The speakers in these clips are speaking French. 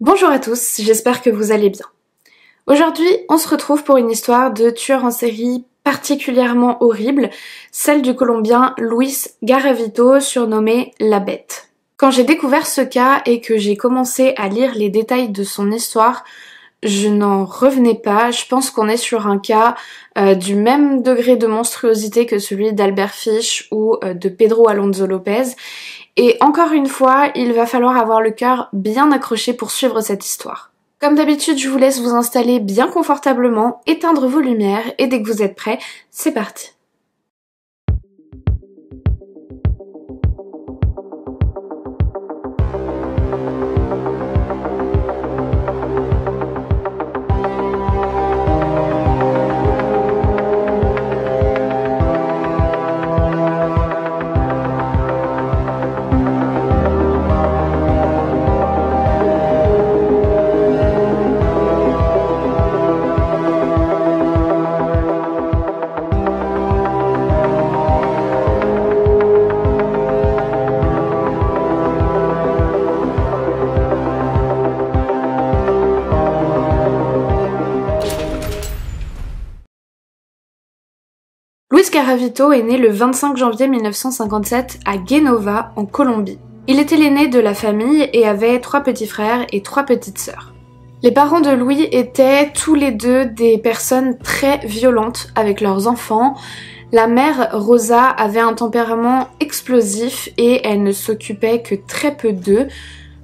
Bonjour à tous, j'espère que vous allez bien. Aujourd'hui, on se retrouve pour une histoire de tueur en série particulièrement horrible, celle du Colombien Luis Garavito, surnommé La Bête. Quand j'ai découvert ce cas et que j'ai commencé à lire les détails de son histoire, je n'en revenais pas. Je pense qu'on est sur un cas du même degré de monstruosité que celui d'Albert Fish ou de Pedro Alonso Lopez. Et encore une fois, il va falloir avoir le cœur bien accroché pour suivre cette histoire. Comme d'habitude, je vous laisse vous installer bien confortablement, éteindre vos lumières et dès que vous êtes prêts, c'est parti. Luis Garavito est né le 25 janvier 1957 à Génova, en Colombie. Il était l'aîné de la famille et avait 3 petits frères et 3 petites sœurs. Les parents de Louis étaient tous les deux des personnes très violentes avec leurs enfants. La mère, Rosa, avait un tempérament explosif et elle ne s'occupait que très peu d'eux.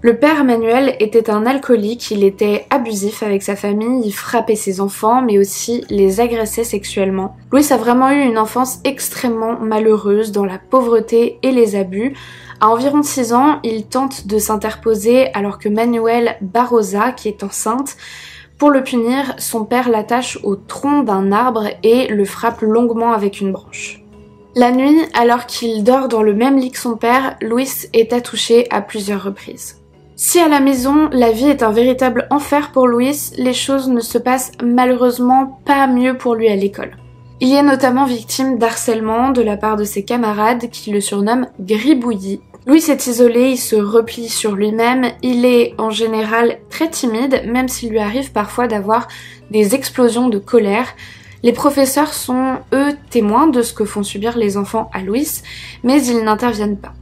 Le père Manuel était un alcoolique, il était abusif avec sa famille, il frappait ses enfants mais aussi les agressait sexuellement. Luis a vraiment eu une enfance extrêmement malheureuse dans la pauvreté et les abus. À environ 6 ans, il tente de s'interposer alors que Manuel Barroza, qui est enceinte, pour le punir, son père l'attache au tronc d'un arbre et le frappe longuement avec une branche. La nuit, alors qu'il dort dans le même lit que son père, Luis est attouché à plusieurs reprises. Si à la maison, la vie est un véritable enfer pour Luis, les choses ne se passent malheureusement pas mieux pour lui à l'école. Il est notamment victime d'harcèlement de la part de ses camarades qui le surnomment Gribouillis. Luis est isolé, il se replie sur lui-même, il est en général très timide, même s'il lui arrive parfois d'avoir des explosions de colère. Les professeurs sont, eux, témoins de ce que font subir les enfants à Luis, mais ils n'interviennent pas.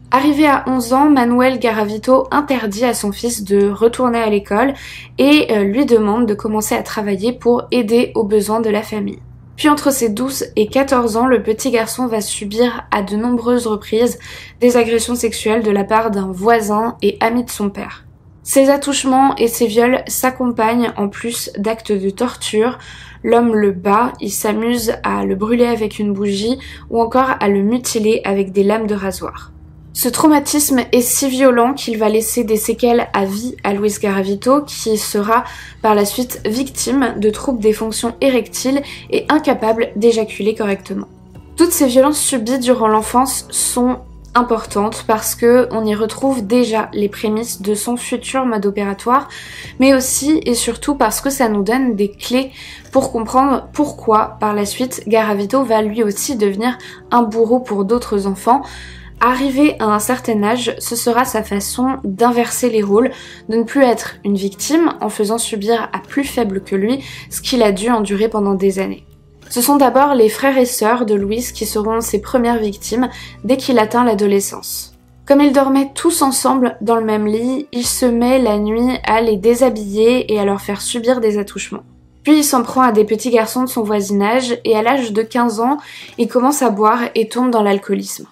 Arrivé à 11 ans, Manuel Garavito interdit à son fils de retourner à l'école et lui demande de commencer à travailler pour aider aux besoins de la famille. Puis entre ses 12 et 14 ans, le petit garçon va subir à de nombreuses reprises des agressions sexuelles de la part d'un voisin et ami de son père. Ces attouchements et ces viols s'accompagnent en plus d'actes de torture. L'homme le bat, il s'amuse à le brûler avec une bougie ou encore à le mutiler avec des lames de rasoir. Ce traumatisme est si violent qu'il va laisser des séquelles à vie à Luis Garavito, qui sera par la suite victime de troubles des fonctions érectiles et incapable d'éjaculer correctement. Toutes ces violences subies durant l'enfance sont importantes parce que on y retrouve déjà les prémices de son futur mode opératoire, mais aussi et surtout parce que ça nous donne des clés pour comprendre pourquoi par la suite Garavito va lui aussi devenir un bourreau pour d'autres enfants. Arrivé à un certain âge, ce sera sa façon d'inverser les rôles, de ne plus être une victime en faisant subir à plus faible que lui ce qu'il a dû endurer pendant des années. Ce sont d'abord les frères et sœurs de Luis qui seront ses premières victimes dès qu'il atteint l'adolescence. Comme ils dormaient tous ensemble dans le même lit, il se met la nuit à les déshabiller et à leur faire subir des attouchements. Puis il s'en prend à des petits garçons de son voisinage et à l'âge de 15 ans, il commence à boire et tombe dans l'alcoolisme.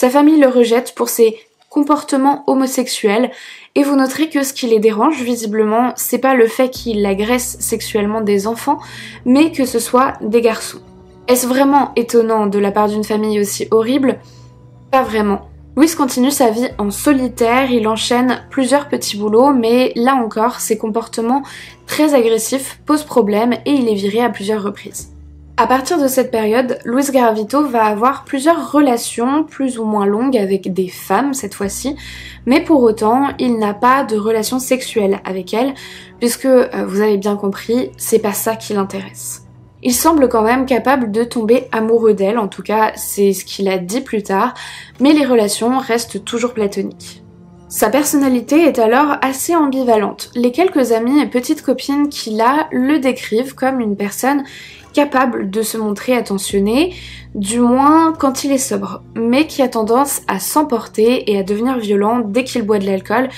Sa famille le rejette pour ses comportements homosexuels et vous noterez que ce qui les dérange visiblement, c'est pas le fait qu'il agresse sexuellement des enfants, mais que ce soit des garçons. Est-ce vraiment étonnant de la part d'une famille aussi horrible? Pas vraiment. Luis continue sa vie en solitaire, il enchaîne plusieurs petits boulots, mais là encore, ses comportements très agressifs posent problème et il est viré à plusieurs reprises. À partir de cette période, Luis Garavito va avoir plusieurs relations plus ou moins longues avec des femmes cette fois-ci, mais pour autant, il n'a pas de relation sexuelle avec elles, puisque, vous avez bien compris, c'est pas ça qui l'intéresse. Il semble quand même capable de tomber amoureux d'elle, en tout cas c'est ce qu'il a dit plus tard, mais les relations restent toujours platoniques. Sa personnalité est alors assez ambivalente. Les quelques amis et petites copines qu'il a le décrivent comme une personne capable de se montrer attentionné, du moins quand il est sobre, mais qui a tendance à s'emporter et à devenir violent dès qu'il boit de l'alcool,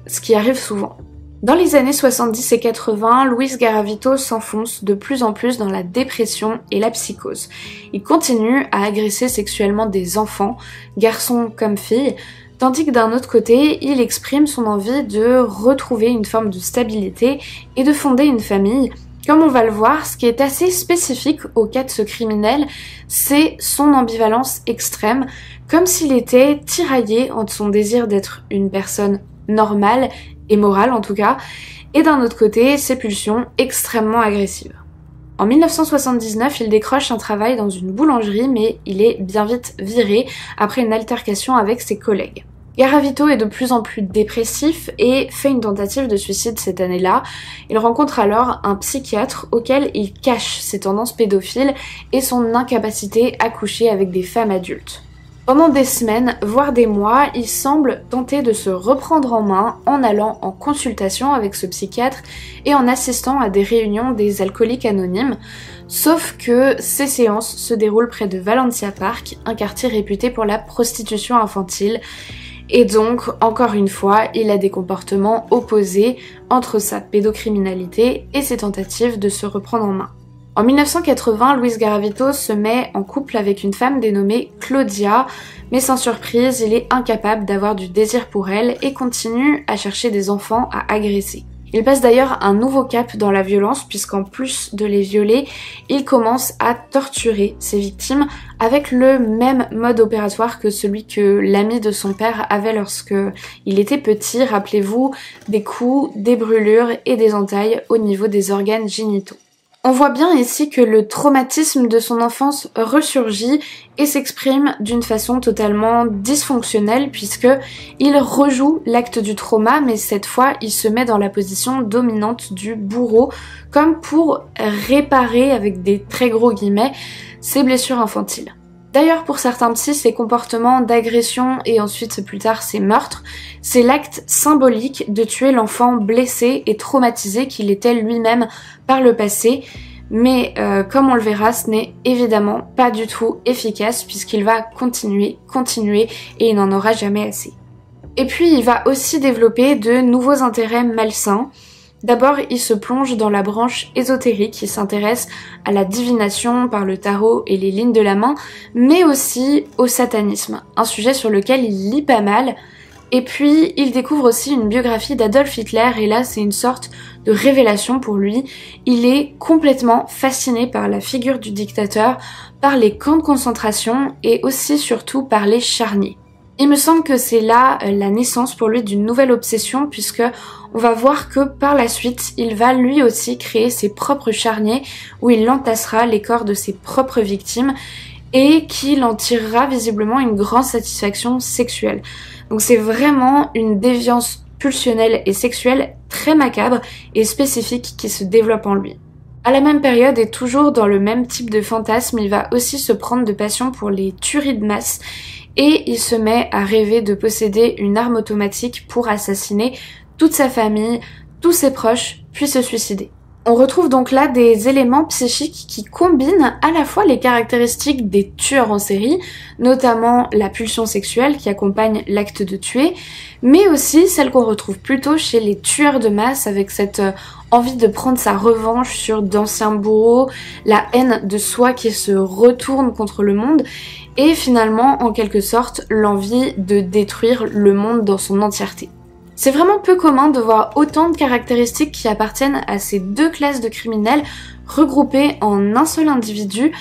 ce qui arrive souvent. Dans les années 70 et 80, Luis Garavito s'enfonce de plus en plus dans la dépression et la psychose. Il continue à agresser sexuellement des enfants, garçons comme filles, tandis que d'un autre côté, il exprime son envie de retrouver une forme de stabilité et de fonder une famille. Comme on va le voir, ce qui est assez spécifique au cas de ce criminel, c'est son ambivalence extrême, comme s'il était tiraillé entre son désir d'être une personne normale et morale en tout cas, et d'un autre côté, ses pulsions extrêmement agressives. En 1979, il décroche un travail dans une boulangerie, mais il est bien vite viré après une altercation avec ses collègues. Garavito est de plus en plus dépressif et fait une tentative de suicide cette année-là. Il rencontre alors un psychiatre auquel il cache ses tendances pédophiles et son incapacité à coucher avec des femmes adultes. Pendant des semaines, voire des mois, il semble tenter de se reprendre en main en allant en consultation avec ce psychiatre et en assistant à des réunions des alcooliques anonymes, sauf que ces séances se déroulent près de Valencia Park, un quartier réputé pour la prostitution infantile, et donc, encore une fois, il a des comportements opposés entre sa pédocriminalité et ses tentatives de se reprendre en main. En 1980, Luis Garavito se met en couple avec une femme dénommée Claudia, mais sans surprise, il est incapable d'avoir du désir pour elle et continue à chercher des enfants à agresser. Il passe d'ailleurs un nouveau cap dans la violence puisqu'en plus de les violer, il commence à torturer ses victimes avec le même mode opératoire que celui que l'ami de son père avait lorsque il était petit, rappelez-vous, des coups, des brûlures et des entailles au niveau des organes génitaux. On voit bien ici que le traumatisme de son enfance ressurgit et s'exprime d'une façon totalement dysfonctionnelle puisque il rejoue l'acte du trauma, mais cette fois il se met dans la position dominante du bourreau comme pour réparer, avec des très gros guillemets, ses blessures infantiles. D'ailleurs, pour certains psys, ces comportements d'agression et ensuite plus tard ces meurtres, c'est l'acte symbolique de tuer l'enfant blessé et traumatisé qu'il était lui-même par le passé. Mais comme on le verra, ce n'est évidemment pas du tout efficace puisqu'il va continuer et il n'en aura jamais assez. Et puis il va aussi développer de nouveaux intérêts malsains. D'abord, il se plonge dans la branche ésotérique, il s'intéresse à la divination par le tarot et les lignes de la main, mais aussi au satanisme, un sujet sur lequel il lit pas mal. Et puis, il découvre aussi une biographie d'Adolf Hitler, et là, c'est une sorte de révélation pour lui. Il est complètement fasciné par la figure du dictateur, par les camps de concentration et aussi surtout par les charniers. Il me semble que c'est là la naissance pour lui d'une nouvelle obsession puisque on va voir que par la suite, il va lui aussi créer ses propres charniers où il entassera les corps de ses propres victimes et qu'il en tirera visiblement une grande satisfaction sexuelle. Donc c'est vraiment une déviance pulsionnelle et sexuelle très macabre et spécifique qui se développe en lui. À la même période et toujours dans le même type de fantasme, il va aussi se prendre de passion pour les tueries de masse et il se met à rêver de posséder une arme automatique pour assassiner toute sa famille, tous ses proches, puis se suicider. On retrouve donc là des éléments psychiques qui combinent à la fois les caractéristiques des tueurs en série, notamment la pulsion sexuelle qui accompagne l'acte de tuer, mais aussi celle qu'on retrouve plutôt chez les tueurs de masse avec cette envie de prendre sa revanche sur d'anciens bourreaux, la haine de soi qui se retourne contre le monde et finalement en quelque sorte l'envie de détruire le monde dans son entièreté. C'est vraiment peu commun de voir autant de caractéristiques qui appartiennent à ces deux classes de criminels regroupées en un seul individu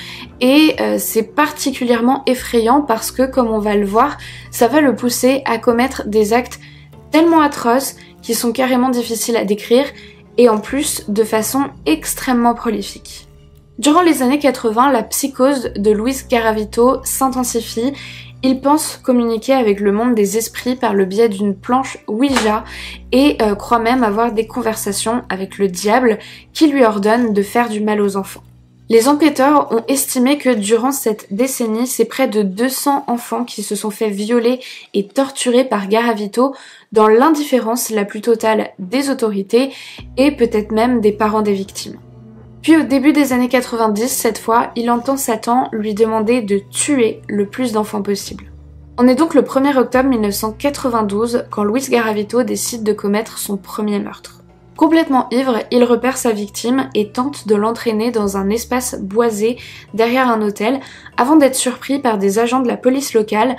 et c'est particulièrement effrayant parce que, comme on va le voir, ça va le pousser à commettre des actes tellement atroces qui sont carrément difficiles à décrire et en plus de façon extrêmement prolifique. Durant les années 80, la psychose de Luis Garavito s'intensifie. Il pense communiquer avec le monde des esprits par le biais d'une planche Ouija et croit même avoir des conversations avec le diable qui lui ordonne de faire du mal aux enfants. Les enquêteurs ont estimé que durant cette décennie, c'est près de 200 enfants qui se sont fait violer et torturer par Garavito dans l'indifférence la plus totale des autorités et peut-être même des parents des victimes. Puis au début des années 90, cette fois, il entend Satan lui demander de tuer le plus d'enfants possible. On est donc le 1er octobre 1992 quand Luis Garavito décide de commettre son premier meurtre. Complètement ivre, il repère sa victime et tente de l'entraîner dans un espace boisé derrière un hôtel avant d'être surpris par des agents de la police locale.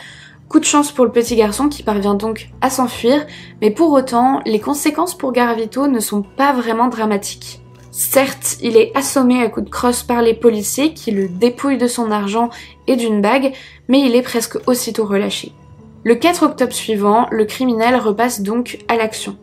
Coup de chance pour le petit garçon qui parvient donc à s'enfuir, mais pour autant, les conséquences pour Garavito ne sont pas vraiment dramatiques. Certes, il est assommé à coups de crosse par les policiers qui le dépouillent de son argent et d'une bague, mais il est presque aussitôt relâché. Le 4 octobre suivant, le criminel repasse donc à l'action.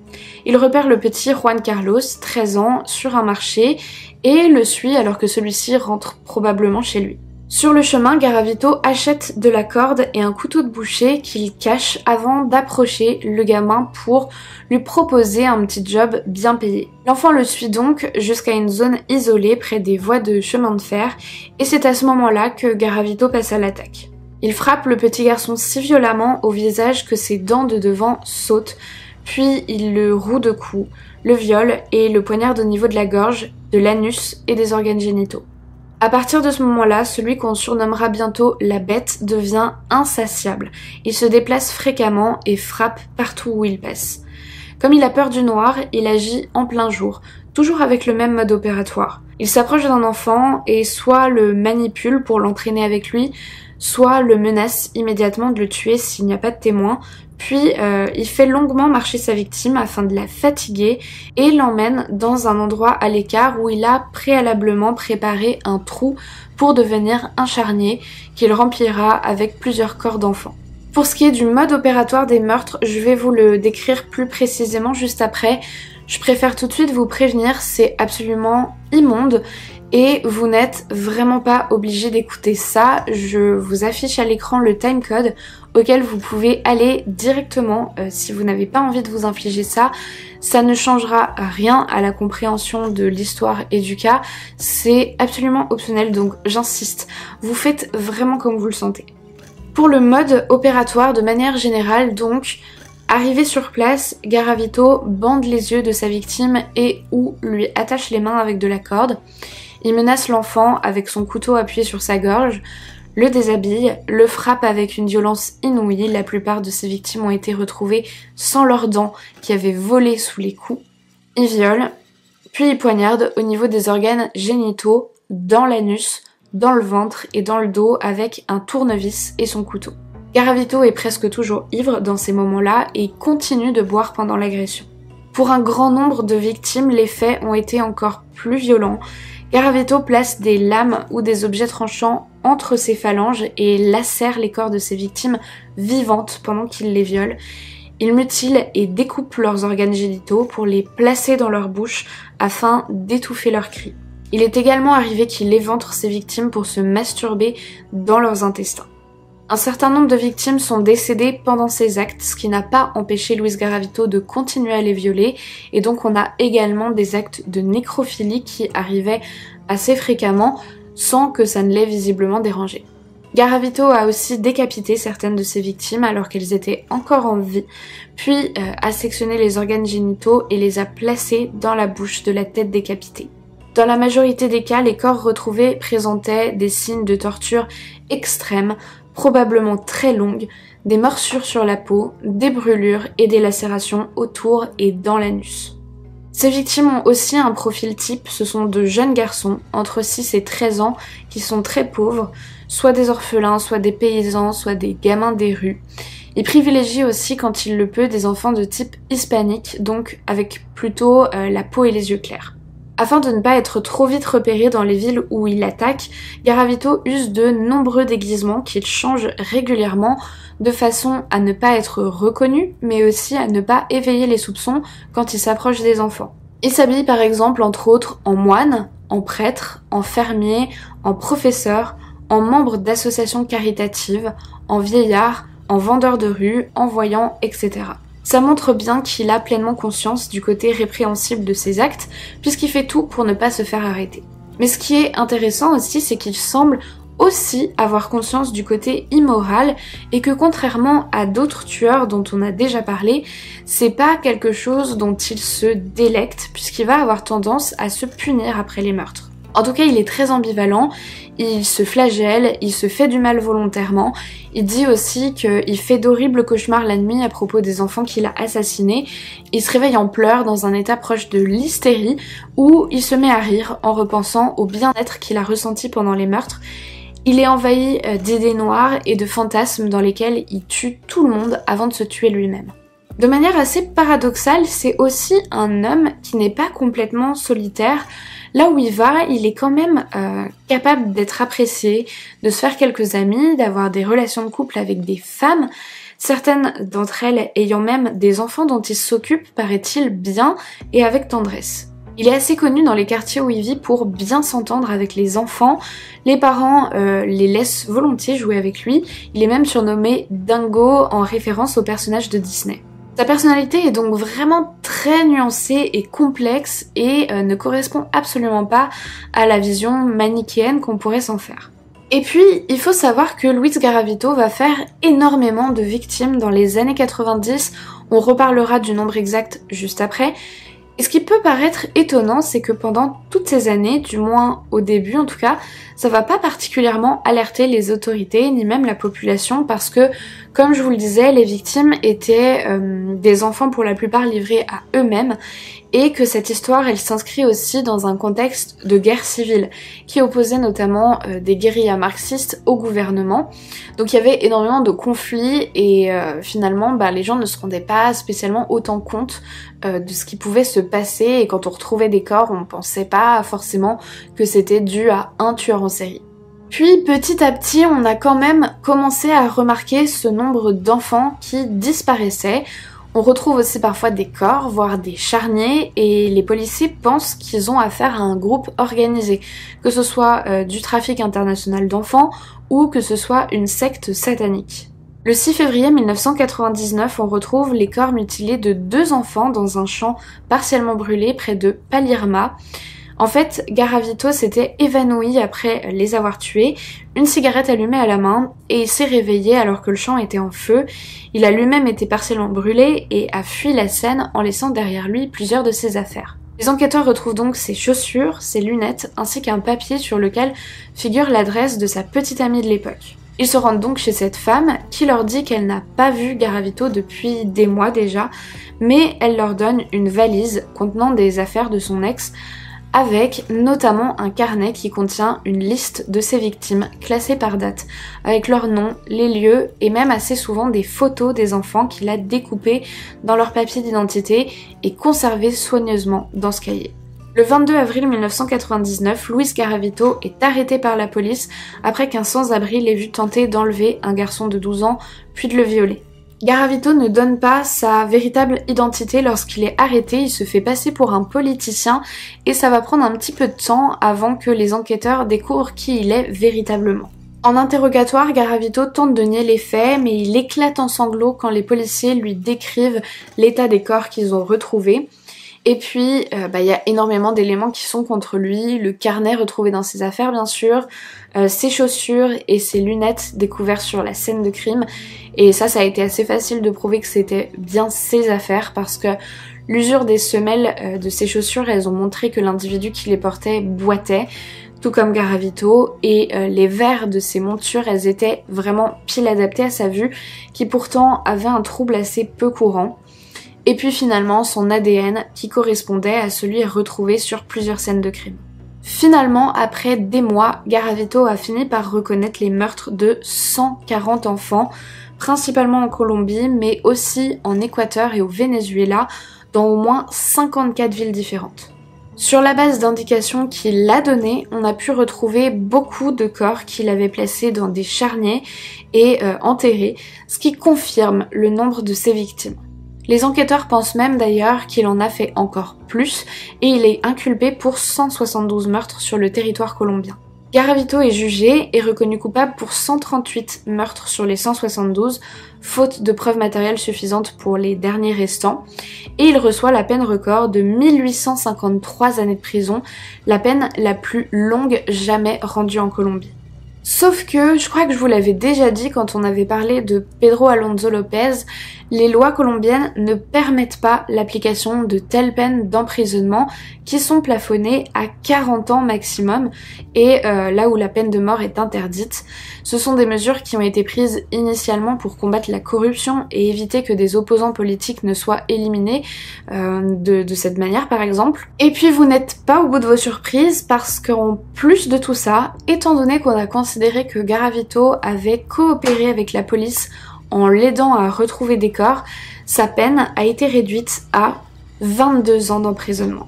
Il repère le petit Juan Carlos, 13 ans, sur un marché et le suit alors que celui-ci rentre probablement chez lui. Sur le chemin, Garavito achète de la corde et un couteau de boucher qu'il cache avant d'approcher le gamin pour lui proposer un petit job bien payé. L'enfant le suit donc jusqu'à une zone isolée près des voies de chemin de fer et c'est à ce moment-là que Garavito passe à l'attaque. Il frappe le petit garçon si violemment au visage que ses dents de devant sautent, puis il le roue de coups, le viole et le poignarde au niveau de la gorge, de l'anus et des organes génitaux. À partir de ce moment-là, celui qu'on surnommera bientôt la bête devient insatiable. Il se déplace fréquemment et frappe partout où il passe. Comme il a peur du noir, il agit en plein jour, toujours avec le même mode opératoire. Il s'approche d'un enfant et soit le manipule pour l'entraîner avec lui, soit le menace immédiatement de le tuer s'il n'y a pas de témoin, puis il fait longuement marcher sa victime afin de la fatiguer et l'emmène dans un endroit à l'écart où il a préalablement préparé un trou pour devenir un charnier qu'il remplira avec plusieurs corps d'enfants. Pour ce qui est du mode opératoire des meurtres, je vais vous le décrire plus précisément juste après. Je préfère tout de suite vous prévenir, c'est absolument immonde. Et vous n'êtes vraiment pas obligé d'écouter ça, je vous affiche à l'écran le timecode auquel vous pouvez aller directement si vous n'avez pas envie de vous infliger ça. Ça ne changera rien à la compréhension de l'histoire et du cas, c'est absolument optionnel donc j'insiste, vous faites vraiment comme vous le sentez. Pour le mode opératoire de manière générale donc, arrivé sur place, Garavito bande les yeux de sa victime et ou lui attache les mains avec de la corde. Il menace l'enfant avec son couteau appuyé sur sa gorge, le déshabille, le frappe avec une violence inouïe. La plupart de ses victimes ont été retrouvées sans leurs dents qui avaient volé sous les coups. Il viole, puis il poignarde au niveau des organes génitaux, dans l'anus, dans le ventre et dans le dos avec un tournevis et son couteau. Garavito est presque toujours ivre dans ces moments-là et continue de boire pendant l'agression. Pour un grand nombre de victimes, les faits ont été encore plus violents. Garavito place des lames ou des objets tranchants entre ses phalanges et lacère les corps de ses victimes vivantes pendant qu'il les viole. Il mutile et découpe leurs organes génitaux pour les placer dans leur bouche afin d'étouffer leurs cris. Il est également arrivé qu'il éventre ses victimes pour se masturber dans leurs intestins. Un certain nombre de victimes sont décédées pendant ces actes, ce qui n'a pas empêché Luis Garavito de continuer à les violer, et donc on a également des actes de nécrophilie qui arrivaient assez fréquemment, sans que ça ne l'ait visiblement dérangé. Garavito a aussi décapité certaines de ses victimes alors qu'elles étaient encore en vie, puis a sectionné les organes génitaux et les a placés dans la bouche de la tête décapitée. Dans la majorité des cas, les corps retrouvés présentaient des signes de torture extrêmes, probablement très longues, des morsures sur la peau, des brûlures et des lacérations autour et dans l'anus. Ces victimes ont aussi un profil type, ce sont de jeunes garçons entre 6 et 13 ans qui sont très pauvres, soit des orphelins, soit des paysans, soit des gamins des rues. Ils privilégient aussi quand il le peut des enfants de type hispanique, donc avec plutôt la peau et les yeux clairs. Afin de ne pas être trop vite repéré dans les villes où il attaque, Garavito use de nombreux déguisements qu'il change régulièrement de façon à ne pas être reconnu, mais aussi à ne pas éveiller les soupçons quand il s'approche des enfants. Il s'habille par exemple entre autres en moine, en prêtre, en fermier, en professeur, en membre d'associations caritatives, en vieillard, en vendeur de rue, en voyant, etc. Ça montre bien qu'il a pleinement conscience du côté répréhensible de ses actes, puisqu'il fait tout pour ne pas se faire arrêter. Mais ce qui est intéressant aussi, c'est qu'il semble aussi avoir conscience du côté immoral et que contrairement à d'autres tueurs dont on a déjà parlé, c'est pas quelque chose dont il se délecte puisqu'il va avoir tendance à se punir après les meurtres. En tout cas, il est très ambivalent, il se flagelle, il se fait du mal volontairement, il dit aussi qu'il fait d'horribles cauchemars la nuit à propos des enfants qu'il a assassinés, il se réveille en pleurs dans un état proche de l'hystérie où il se met à rire en repensant au bien-être qu'il a ressenti pendant les meurtres. Il est envahi d'idées noires et de fantasmes dans lesquels il tue tout le monde avant de se tuer lui-même. De manière assez paradoxale, c'est aussi un homme qui n'est pas complètement solitaire. Là où il va, il est quand même capable d'être apprécié, de se faire quelques amis, d'avoir des relations de couple avec des femmes, certaines d'entre elles ayant même des enfants dont il s'occupe, paraît-il, bien et avec tendresse. Il est assez connu dans les quartiers où il vit pour bien s'entendre avec les enfants. Les parents les laissent volontiers jouer avec lui. Il est même surnommé Dingo en référence au personnage de Disney. Sa personnalité est donc vraiment très nuancée et complexe et ne correspond absolument pas à la vision manichéenne qu'on pourrait s'en faire. Et puis, il faut savoir que Luis Garavito va faire énormément de victimes dans les années 90. On reparlera du nombre exact juste après. Et ce qui peut paraître étonnant, c'est que pendant toutes ces années, du moins au début en tout cas, ça va pas particulièrement alerter les autorités ni même la population parce que, comme je vous le disais, les victimes étaient des enfants pour la plupart livrés à eux-mêmes et que cette histoire, elle s'inscrit aussi dans un contexte de guerre civile qui opposait notamment des guérillas marxistes au gouvernement. Donc il y avait énormément de conflits et finalement les gens ne se rendaient pas spécialement autant compte de ce qui pouvait se passer et quand on retrouvait des corps, on pensait pas forcément que c'était dû à un tueur en série. Puis petit à petit, on a quand même commencé à remarquer ce nombre d'enfants qui disparaissaient. On retrouve aussi parfois des corps, voire des charniers, et les policiers pensent qu'ils ont affaire à un groupe organisé, que ce soit du trafic international d'enfants ou que ce soit une secte satanique. Le 6 février 1999, on retrouve les corps mutilés de 2 enfants dans un champ partiellement brûlé près de Palirma. En fait, Garavito s'était évanoui après les avoir tués, une cigarette allumée à la main, et il s'est réveillé alors que le champ était en feu. Il a lui-même été partiellement brûlé et a fui la scène en laissant derrière lui plusieurs de ses affaires. Les enquêteurs retrouvent donc ses chaussures, ses lunettes, ainsi qu'un papier sur lequel figure l'adresse de sa petite amie de l'époque. Ils se rendent donc chez cette femme qui leur dit qu'elle n'a pas vu Garavito depuis des mois déjà, mais elle leur donne une valise contenant des affaires de son ex, avec notamment un carnet qui contient une liste de ses victimes classées par date, avec leurs noms, les lieux et même assez souvent des photos des enfants qu'il a découpés dans leur papier d'identité et conservés soigneusement dans ce cahier. Le 22 avril 1999, Luis Garavito est arrêté par la police après qu'un sans-abri l'ait vu tenter d'enlever un garçon de 12 ans puis de le violer. Garavito ne donne pas sa véritable identité lorsqu'il est arrêté, il se fait passer pour un politicien et ça va prendre un petit peu de temps avant que les enquêteurs découvrent qui il est véritablement. En interrogatoire, Garavito tente de nier les faits, mais il éclate en sanglots quand les policiers lui décrivent l'état des corps qu'ils ont retrouvés. Et puis, il y a énormément d'éléments qui sont contre lui, le carnet retrouvé dans ses affaires bien sûr, ses chaussures et ses lunettes découvertes sur la scène de crime. Et ça a été assez facile de prouver que c'était bien ses affaires parce que l'usure des semelles de ses chaussures, elles ont montré que l'individu qui les portait boitait, tout comme Garavito, et les verres de ses montures, elles étaient vraiment pile adaptées à sa vue, qui pourtant avait un trouble assez peu courant. Et puis finalement son ADN qui correspondait à celui retrouvé sur plusieurs scènes de crime. Finalement, après des mois, Garavito a fini par reconnaître les meurtres de 140 enfants, principalement en Colombie, mais aussi en Équateur et au Venezuela, dans au moins 54 villes différentes. Sur la base d'indications qu'il a données, on a pu retrouver beaucoup de corps qu'il avait placés dans des charniers et enterrés, ce qui confirme le nombre de ses victimes. Les enquêteurs pensent même d'ailleurs qu'il en a fait encore plus et il est inculpé pour 172 meurtres sur le territoire colombien. Garavito est jugé et reconnu coupable pour 138 meurtres sur les 172, faute de preuves matérielles suffisantes pour les derniers restants, et il reçoit la peine record de 1853 années de prison, la peine la plus longue jamais rendue en Colombie. Sauf que, je crois que je vous l'avais déjà dit quand on avait parlé de Pedro Alonso Lopez, les lois colombiennes ne permettent pas l'application de telles peines d'emprisonnement qui sont plafonnées à 40 ans maximum et là où la peine de mort est interdite. Ce sont des mesures qui ont été prises initialement pour combattre la corruption et éviter que des opposants politiques ne soient éliminés de cette manière par exemple. Et puis vous n'êtes pas au bout de vos surprises parce qu'en plus de tout ça, étant donné qu'on a considéré que Garavito avait coopéré avec la police en l'aidant à retrouver des corps, sa peine a été réduite à 22 ans d'emprisonnement.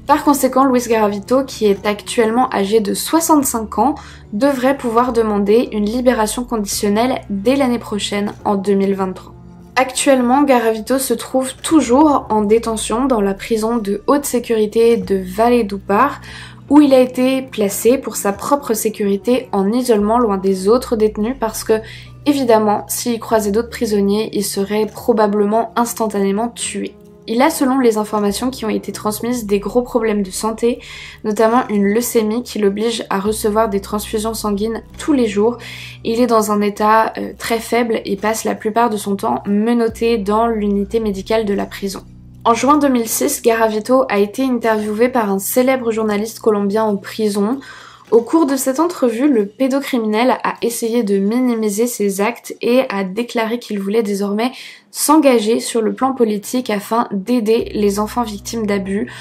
Par conséquent, Luis Garavito, qui est actuellement âgé de 65 ans, devrait pouvoir demander une libération conditionnelle dès l'année prochaine, en 2023. Actuellement, Garavito se trouve toujours en détention dans la prison de haute sécurité de Valledupar, où il a été placé pour sa propre sécurité en isolement loin des autres détenus parce que, évidemment, s'il croisait d'autres prisonniers, il serait probablement instantanément tué. Il a, selon les informations qui ont été transmises, des gros problèmes de santé, notamment une leucémie qui l'oblige à recevoir des transfusions sanguines tous les jours. Il est dans un état très faible et passe la plupart de son temps menotté dans l'unité médicale de la prison. En juin 2006, Garavito a été interviewé par un célèbre journaliste colombien en prison. Au cours de cette entrevue, le pédocriminel a essayé de minimiser ses actes et a déclaré qu'il voulait désormais s'engager sur le plan politique afin d'aider les enfants victimes d'abus.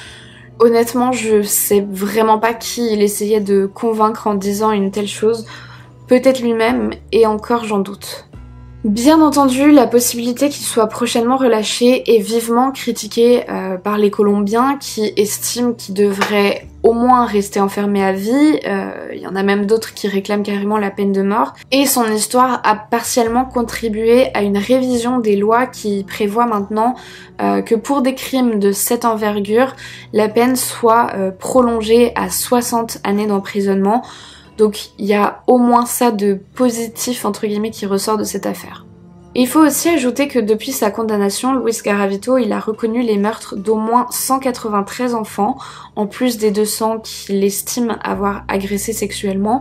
Honnêtement, je sais vraiment pas qui il essayait de convaincre en disant une telle chose. Peut-être lui-même, et encore j'en doute. Bien entendu, la possibilité qu'il soit prochainement relâché est vivement critiquée par les Colombiens qui estiment qu'il devrait au moins rester enfermé à vie. Il y en a même d'autres qui réclament carrément la peine de mort. Et son histoire a partiellement contribué à une révision des lois qui prévoient maintenant que pour des crimes de cette envergure, la peine soit prolongée à 60 années d'emprisonnement. Donc il y a au moins ça de positif entre guillemets qui ressort de cette affaire. Et il faut aussi ajouter que depuis sa condamnation, Luis Garavito il a reconnu les meurtres d'au moins 193 enfants, en plus des 200 qu'il estime avoir agressés sexuellement,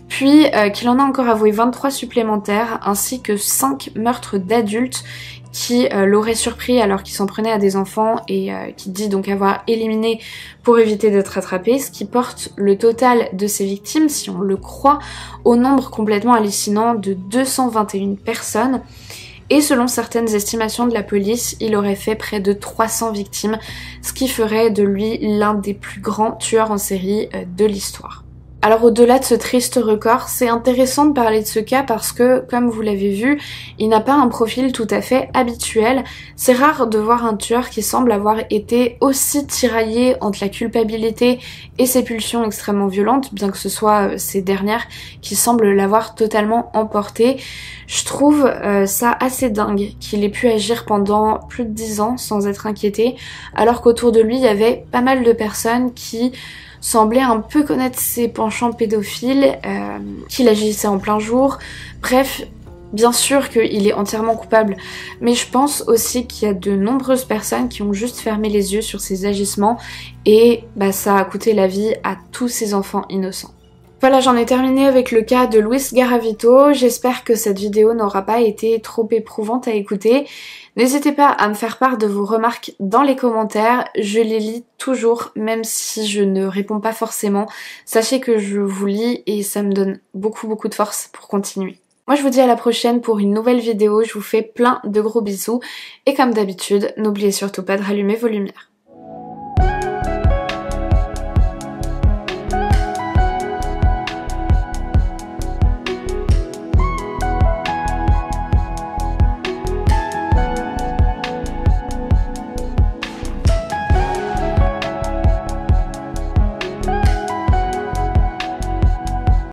puis qu'il en a encore avoué 23 supplémentaires, ainsi que 5 meurtres d'adultes qui l'aurait surpris alors qu'il s'en prenait à des enfants et qui dit donc avoir éliminé pour éviter d'être attrapé, ce qui porte le total de ses victimes, si on le croit, au nombre complètement hallucinant de 221 personnes. Et selon certaines estimations de la police, il aurait fait près de 300 victimes, ce qui ferait de lui l'un des plus grands tueurs en série de l'histoire. Alors au-delà de ce triste record, c'est intéressant de parler de ce cas parce que, comme vous l'avez vu, il n'a pas un profil tout à fait habituel. C'est rare de voir un tueur qui semble avoir été aussi tiraillé entre la culpabilité et ses pulsions extrêmement violentes, bien que ce soit ces dernières qui semblent l'avoir totalement emporté. Je trouve ça assez dingue qu'il ait pu agir pendant plus de 10 ans sans être inquiété, alors qu'autour de lui il y avait pas mal de personnes qui semblait un peu connaître ses penchants pédophiles, qu'il agissait en plein jour. Bref, bien sûr qu'il est entièrement coupable, mais je pense aussi qu'il y a de nombreuses personnes qui ont juste fermé les yeux sur ses agissements et ça a coûté la vie à tous ces enfants innocents. Voilà, j'en ai terminé avec le cas de Luis Garavito. J'espère que cette vidéo n'aura pas été trop éprouvante à écouter. N'hésitez pas à me faire part de vos remarques dans les commentaires, je les lis toujours, même si je ne réponds pas forcément. Sachez que je vous lis et ça me donne beaucoup de force pour continuer. Moi je vous dis à la prochaine pour une nouvelle vidéo, je vous fais plein de gros bisous et comme d'habitude, n'oubliez surtout pas de rallumer vos lumières.